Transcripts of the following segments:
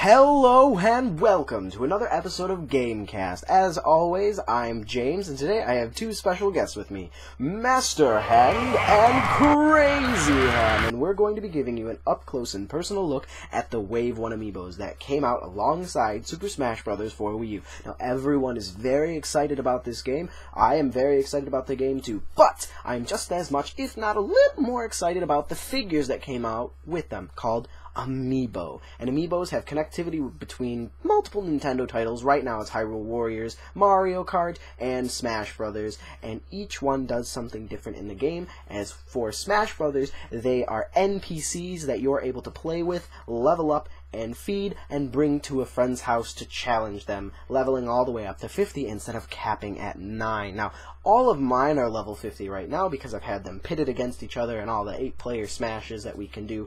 Hello and welcome to another episode of Gamecast. As always, I'm James, and today I have two special guests with me, Master Hand and Crazy Hand, and we're going to be giving you an up-close and personal look at the Wave 1 Amiibos that came out alongside Super Smash Bros. For Wii U. Now, everyone is very excited about this game. I am very excited about the game too, but I'm just as much, if not a little more excited about the figures that came out with them, called Amiibo. And Amiibos have connectivity between multiple Nintendo titles. Right now it's Hyrule Warriors, Mario Kart, and Smash Brothers, and each one does something different in the game. As for Smash Brothers, they are NPCs that you're able to play with, level up, and feed, and bring to a friend's house to challenge them, leveling all the way up to 50 instead of capping at 9. Now, all of mine are level 50 right now because I've had them pitted against each other and all the 8-player smashes that we can do.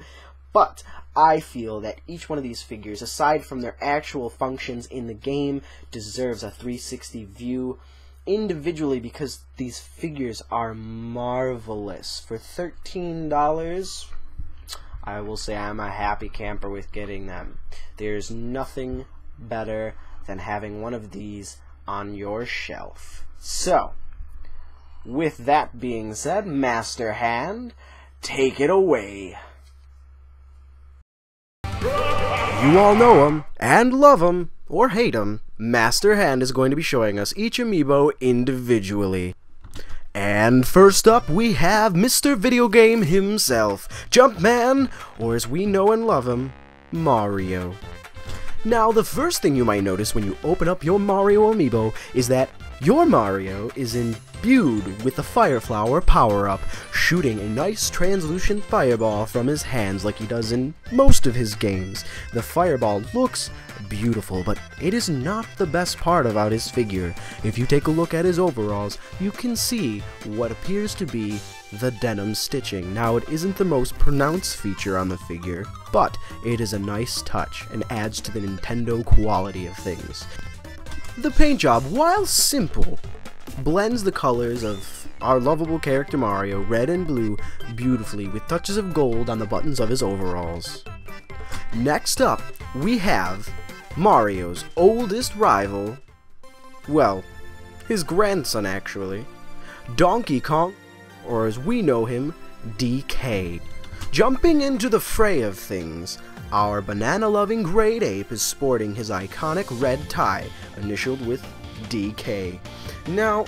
But I feel that each one of these figures, aside from their actual functions in the game, deserves a 360 view individually because these figures are marvelous. For $13, I will say I'm a happy camper with getting them. There's nothing better than having one of these on your shelf. So, with that being said, Master Hand, take it away. You all know him, and love him, or hate him. Master Hand is going to be showing us each Amiibo individually. And first up, we have Mr. Video Game himself, Jumpman, or as we know and love him, Mario. Now, the first thing you might notice when you open up your Mario Amiibo is that your Mario is imbued with the Fire Flower power-up, shooting a nice translucent fireball from his hands like he does in most of his games. The fireball looks beautiful, but it is not the best part about his figure. If you take a look at his overalls, you can see what appears to be the denim stitching. Now, it isn't the most pronounced feature on the figure, but it is a nice touch and adds to the Nintendo quality of things. The paint job, while simple, blends the colors of our lovable character Mario, red and blue, beautifully with touches of gold on the buttons of his overalls. Next up, we have Mario's oldest rival, well, his grandson actually, Donkey Kong, or as we know him, DK. Jumping into the fray of things, our banana-loving great ape is sporting his iconic red tie, initialed with DK. Now,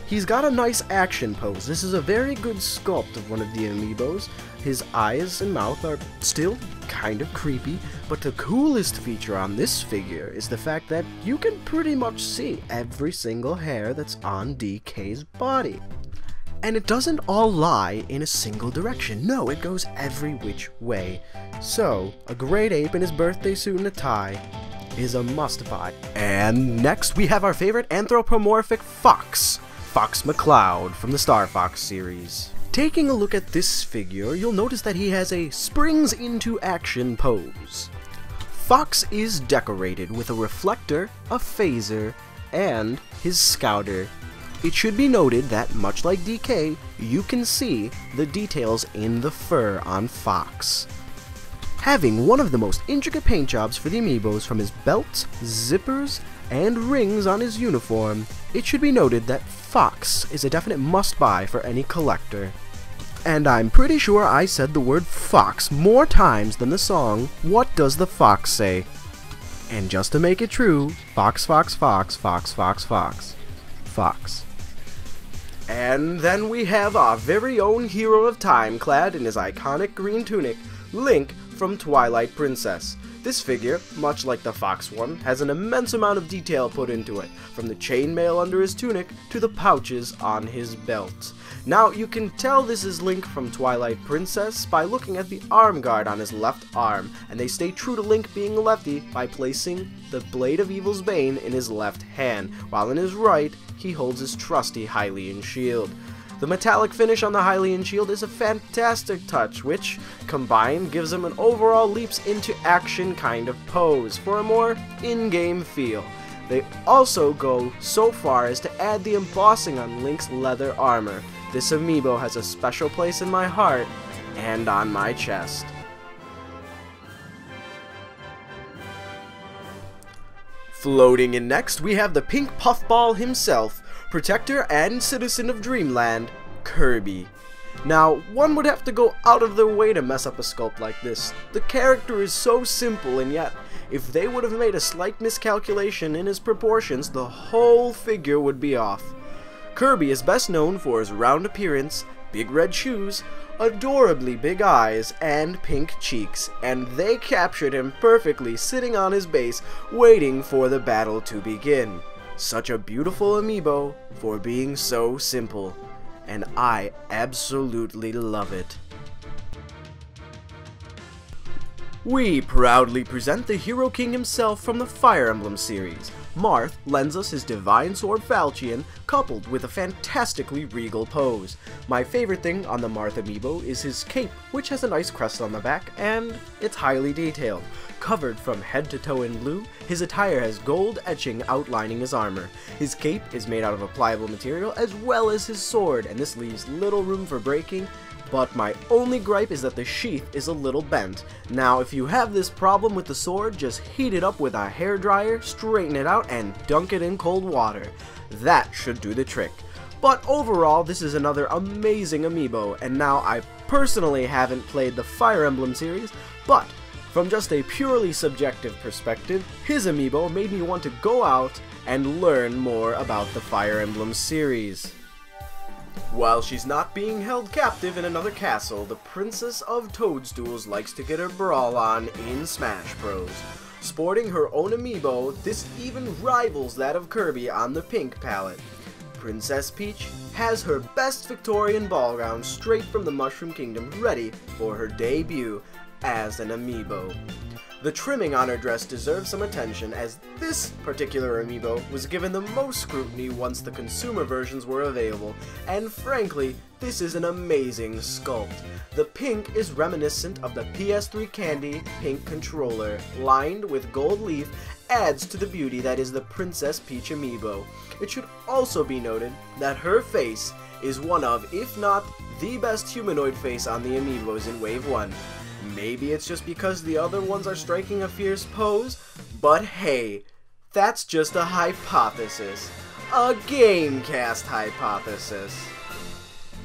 he's got a nice action pose. This is a very good sculpt of one of the Amiibos. His eyes and mouth are still kind of creepy, but the coolest feature on this figure is the fact that you can pretty much see every single hair that's on DK's body. And it doesn't all lie in a single direction. No, it goes every which way. So, a great ape in his birthday suit and a tie is a must-buy. And next, we have our favorite anthropomorphic fox, Fox McCloud from the Star Fox series. Taking a look at this figure, you'll notice that he has a springs into action pose. Fox is decorated with a reflector, a phaser, and his scouter. It should be noted that, much like DK, you can see the details in the fur on Fox. Having one of the most intricate paint jobs for the Amiibos from his belts, zippers, and rings on his uniform, it should be noted that Fox is a definite must-buy for any collector. And I'm pretty sure I said the word fox more times than the song, What Does the Fox Say? And just to make it true, fox, fox, fox, fox, fox, fox, fox. And then we have our very own hero of time, clad in his iconic green tunic, Link from Twilight Princess. This figure, much like the Fox one, has an immense amount of detail put into it, from the chainmail under his tunic to the pouches on his belt. Now, you can tell this is Link from Twilight Princess by looking at the arm guard on his left arm, and they stay true to Link being a lefty by placing the Blade of Evil's Bane in his left hand, while in his right, he holds his trusty Hylian shield. The metallic finish on the Hylian shield is a fantastic touch, which, combined, gives him an overall leaps into action kind of pose for a more in-game feel. They also go so far as to add the embossing on Link's leather armor. this amiibo has a special place in my heart and on my chest. Floating in next, we have the pink puffball himself, protector and citizen of Dreamland, Kirby. Now, one would have to go out of their way to mess up a sculpt like this. The character is so simple, and yet, if they would have made a slight miscalculation in his proportions, the whole figure would be off. Kirby is best known for his round appearance, big red shoes, adorably big eyes, and pink cheeks, and they captured him perfectly sitting on his base, waiting for the battle to begin. Such a beautiful amiibo for being so simple, and I absolutely love it. We proudly present the Hero King himself from the Fire Emblem series. Marth lends us his divine sword Falchion, coupled with a fantastically regal pose. My favorite thing on the Marth amiibo is his cape, which has a nice crest on the back, and it's highly detailed. Covered from head to toe in blue, his attire has gold etching outlining his armor. His cape is made out of a pliable material as well as his sword, and this leaves little room for breaking. But my only gripe is that the sheath is a little bent. Now, if you have this problem with the sword, just heat it up with a hairdryer, straighten it out, and dunk it in cold water. That should do the trick. But overall, this is another amazing amiibo, and now I personally haven't played the Fire Emblem series, but from just a purely subjective perspective, his amiibo made me want to go out and learn more about the Fire Emblem series. While she's not being held captive in another castle, the Princess of Toadstools likes to get her brawl on in Smash Bros. Sporting her own amiibo, this even rivals that of Kirby on the pink palette. Princess Peach has her best Victorian ball gown straight from the Mushroom Kingdom ready for her debut as an amiibo. The trimming on her dress deserves some attention, as this particular amiibo was given the most scrutiny once the consumer versions were available, and frankly, this is an amazing sculpt. The pink is reminiscent of the PS3 Candy pink controller, lined with gold leaf, adds to the beauty that is the Princess Peach amiibo. It should also be noted that her face is one of, if not the best humanoid face on the amiibos in Wave 1. Maybe it's just because the other ones are striking a fierce pose, but hey, that's just a hypothesis. A Gamecast hypothesis.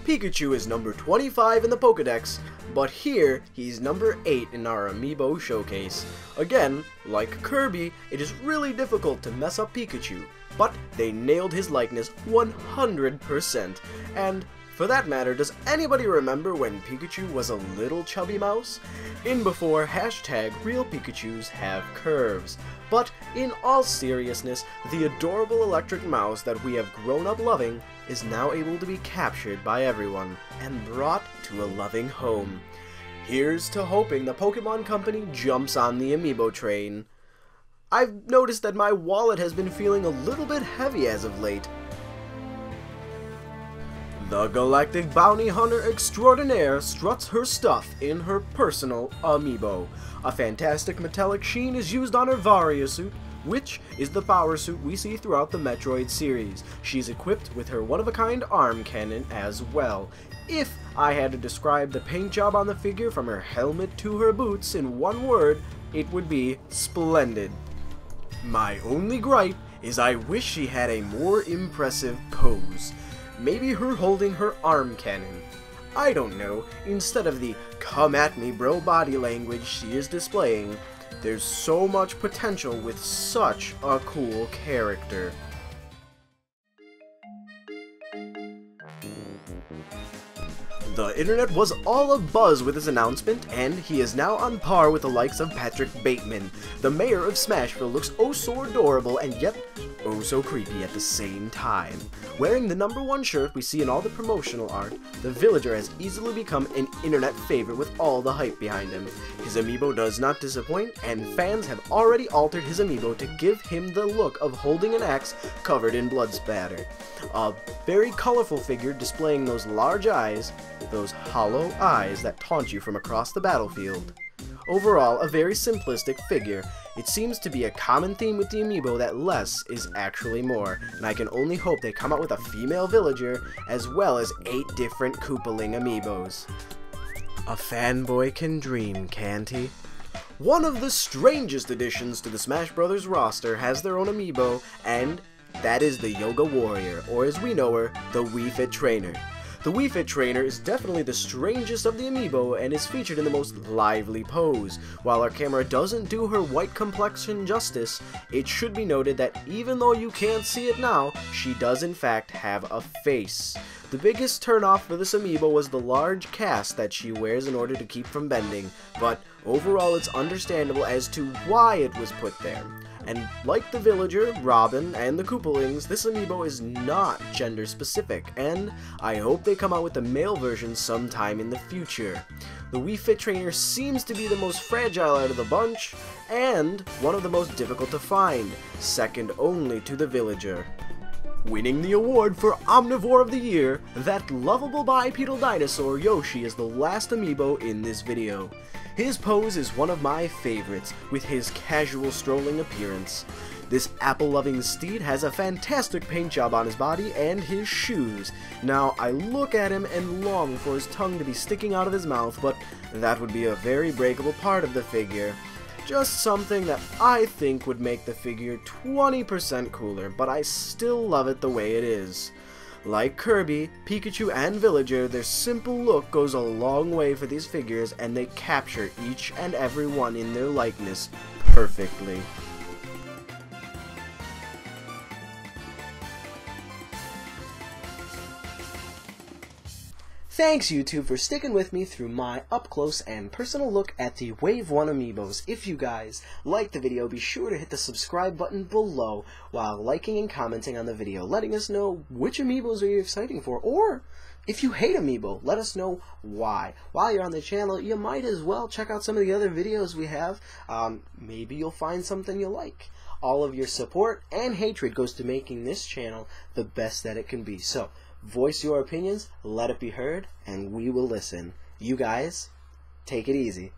Pikachu is number 25 in the Pokédex, but here he's number 8 in our amiibo showcase. Again, like Kirby, it is really difficult to mess up Pikachu, but they nailed his likeness 100%, and for that matter, does anybody remember when Pikachu was a little chubby mouse? In before, hashtag real Pikachus have curves. But in all seriousness, the adorable electric mouse that we have grown up loving is now able to be captured by everyone and brought to a loving home. Here's to hoping the Pokemon Company jumps on the amiibo train. I've noticed that my wallet has been feeling a little bit heavy as of late. The Galactic Bounty Hunter Extraordinaire struts her stuff in her personal amiibo. A fantastic metallic sheen is used on her Varia suit, which is the power suit we see throughout the Metroid series. She's equipped with her one-of-a-kind arm cannon as well. If I had to describe the paint job on the figure from her helmet to her boots in one word, it would be splendid. My only gripe is I wish she had a more impressive pose. Maybe her holding her arm cannon. I don't know, instead of the come at me bro body language she is displaying. There's so much potential with such a cool character. The internet was all abuzz with his announcement, and he is now on par with the likes of Patrick Bateman. The mayor of Smashville looks oh so adorable and yet oh so creepy at the same time. Wearing the #1 shirt we see in all the promotional art, the villager has easily become an internet favorite with all the hype behind him. His amiibo does not disappoint, and fans have already altered his amiibo to give him the look of holding an axe covered in blood spatter. A very colorful figure displaying those large eyes, those hollow eyes that taunt you from across the battlefield. Overall, a very simplistic figure. It seems to be a common theme with the Amiibo that less is actually more, and I can only hope they come out with a female villager, as well as 8 different Koopaling Amiibos. A fanboy can dream, can't he? One of the strangest additions to the Smash Bros. Roster has their own Amiibo, and that is the Yoga Warrior, or as we know her, the Wii Fit Trainer. The Wii Fit Trainer is definitely the strangest of the Amiibo and is featured in the most lively pose. While our camera doesn't do her white complexion justice, it should be noted that even though you can't see it now, she does in fact have a face. The biggest turnoff for this Amiibo was the large cast that she wears in order to keep from bending, but overall it's understandable as to why it was put there. And like the Villager, Robin, and the Koopalings, this Amiibo is not gender specific, and I hope they come out with the male version sometime in the future. The Wii Fit Trainer seems to be the most fragile out of the bunch, and one of the most difficult to find, second only to the Villager. Winning the award for Omnivore of the Year, that lovable bipedal dinosaur Yoshi is the last Amiibo in this video. His pose is one of my favorites, with his casual strolling appearance. This apple-loving steed has a fantastic paint job on his body and his shoes. Now, I look at him and long for his tongue to be sticking out of his mouth, but that would be a very breakable part of the figure. Just something that I think would make the figure 20% cooler, but I still love it the way it is. Like Kirby, Pikachu, and Villager, their simple look goes a long way for these figures, and they capture each and every one in their likeness perfectly. Thanks YouTube for sticking with me through my up-close and personal look at the Wave 1 Amiibos. If you guys liked the video, be sure to hit the subscribe button below while liking and commenting on the video, letting us know which Amiibos are you excited for, or if you hate Amiibo, let us know why. While you're on the channel, you might as well check out some of the other videos we have. Maybe you'll find something you like. All of your support and hatred goes to making this channel the best that it can be. So, voice your opinions, let it be heard, and we will listen. You guys, take it easy.